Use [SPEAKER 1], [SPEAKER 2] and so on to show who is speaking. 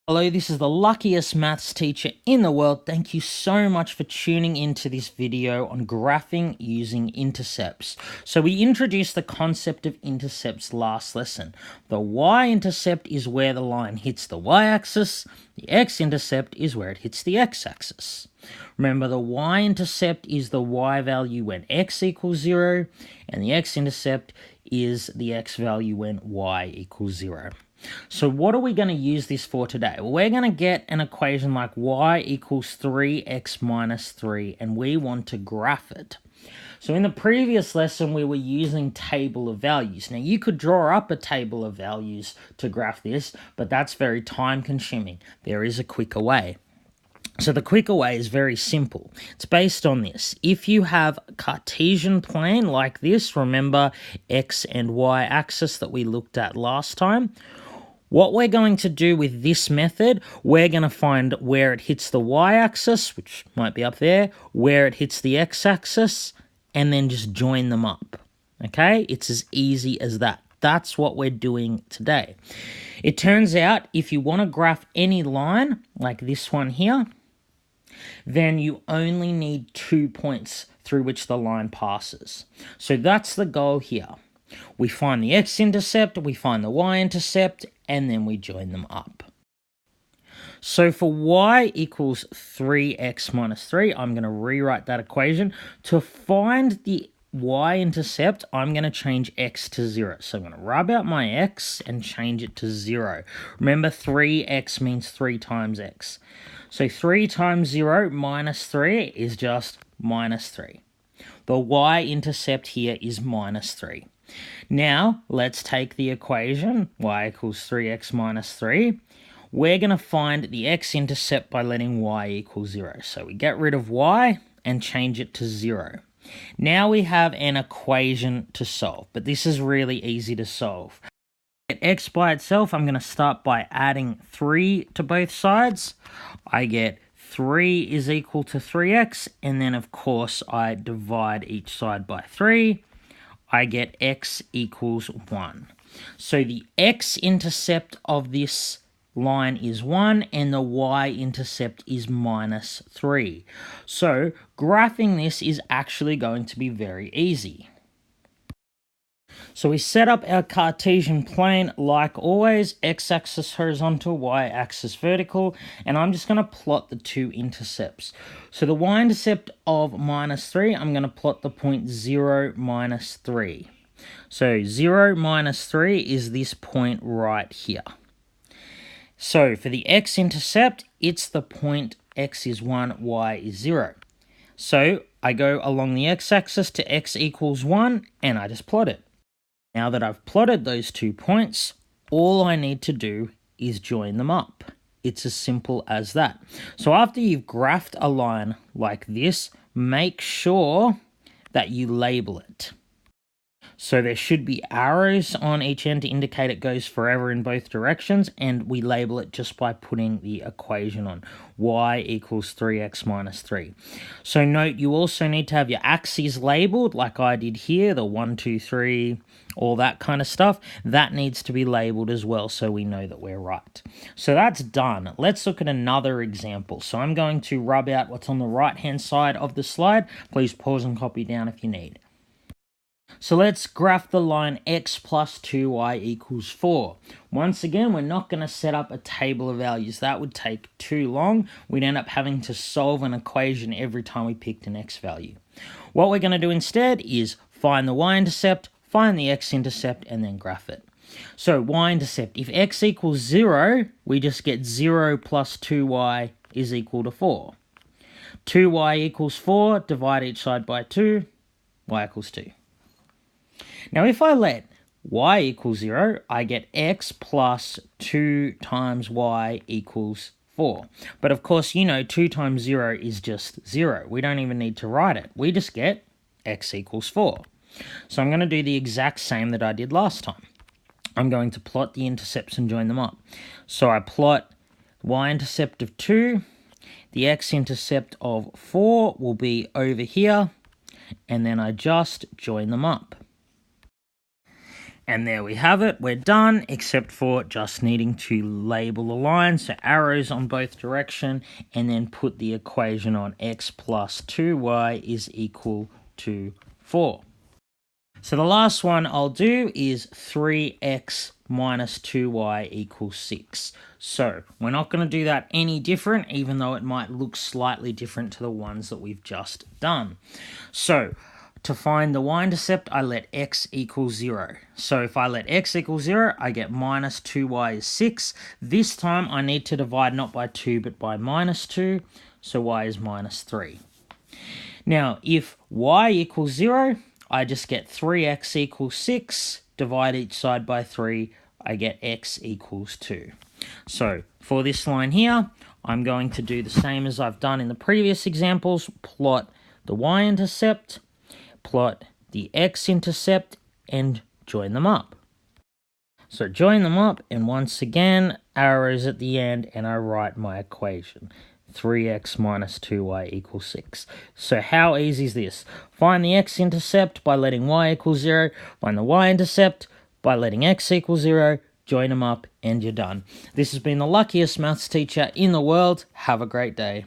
[SPEAKER 1] Hello, this is the luckiest maths teacher in the world. Thank you so much for tuning into this video on graphing using intercepts. So we introduced the concept of intercepts last lesson. The y-intercept is where the line hits the y-axis. The x-intercept is where it hits the x-axis. Remember, the y-intercept is the y value when x equals 0, and the x-intercept is the x value when y equals 0. So what are we going to use this for today? Well, we're going to get an equation like y equals 3x minus 3, and we want to graph it. So in the previous lesson, we were using table of values. Now, you could draw up a table of values to graph this, but that's very time consuming. There is a quicker way. So the quicker way is very simple. It's based on this. If you have a Cartesian plane like this, remember x and y axis that we looked at last time, what we're going to do with this method, we're going to find where it hits the y-axis, which might be up there, where it hits the x-axis, and then just join them up. Okay? It's as easy as that. That's what we're doing today. It turns out if you want to graph any line, like this one here, then you only need 2 points through which the line passes. So that's the goal here. We find the x-intercept, we find the y-intercept, and then we join them up. So for y equals 3x minus 3, I'm going to rewrite that equation. To find the y-intercept, I'm going to change x to 0. So I'm going to rub out my x and change it to 0. Remember, 3x means 3 times x. So 3 times 0 minus 3 is just minus 3. The y-intercept here is minus 3. Now, let's take the equation, y equals 3x minus 3. We're going to find the x-intercept by letting y equal 0. So we get rid of y and change it to 0. Now we have an equation to solve, but this is really easy to solve. At x by itself, I'm going to start by adding 3 to both sides. I get 3 is equal to 3x, and then of course I divide each side by 3. I get x equals 1. So the x-intercept of this line is 1, and the y-intercept is minus 3. So graphing this is actually going to be very easy. So we set up our Cartesian plane like always, x-axis horizontal, y-axis vertical, and I'm just going to plot the two intercepts. So the y-intercept of minus 3, I'm going to plot the point 0, minus 3. So 0, minus 3 is this point right here. So for the x-intercept, it's the point x is 1, y is 0. So I go along the x-axis to x equals 1, and I just plot it. Now that I've plotted those 2 points, all I need to do is join them up. It's as simple as that. So after you've graphed a line like this, make sure that you label it. So there should be arrows on each end to indicate it goes forever in both directions, and we label it just by putting the equation on, y equals 3x minus 3. So note, you also need to have your axes labeled like I did here, the 1, 2, 3, all that kind of stuff. That needs to be labeled as well so we know that we're right. So that's done. Let's look at another example. So I'm going to rub out what's on the right-hand side of the slide. Please pause and copy down if you need. So let's graph the line x plus 2y equals 4. Once again, we're not going to set up a table of values. That would take too long. We'd end up having to solve an equation every time we picked an x value. What we're going to do instead is find the y-intercept, find the x-intercept, and then graph it. So y-intercept, if x equals 0, we just get 0 plus 2y is equal to 4. 2y equals 4, divide each side by 2, y equals 2. Now, if I let y equals 0, I get x plus 2 times y equals 4. But of course, you know, 2 times 0 is just 0. We don't even need to write it. We just get x equals 4. So I'm going to do the exact same that I did last time. I'm going to plot the intercepts and join them up. So I plot y-intercept of 2. The x-intercept of 4 will be over here. And then I just join them up. And there we have it, we're done, except for just needing to label the line, so arrows on both direction, and then put the equation on x plus 2y is equal to 4. So the last one I'll do is 3x minus 2y equals 6. So we're not going to do that any different, even though it might look slightly different to the ones that we've just done. So to find the y-intercept, I let x equal 0. So if I let x equal 0, I get minus 2y is 6. This time I need to divide not by 2, but by minus 2. So y is minus 3. Now, if y equals 0, I just get 3x equals 6. Divide each side by 3. I get x equals 2. So for this line here, I'm going to do the same as I've done in the previous examples. Plot the y-intercept, plot the x-intercept, and join them up. So join them up, and once again, arrows at the end, and I write my equation. 3x minus 2y equals 6. So how easy is this? Find the x-intercept by letting y equal 0. Find the y-intercept by letting x equal 0. Join them up, and you're done. This has been the luckiest maths teacher in the world. Have a great day.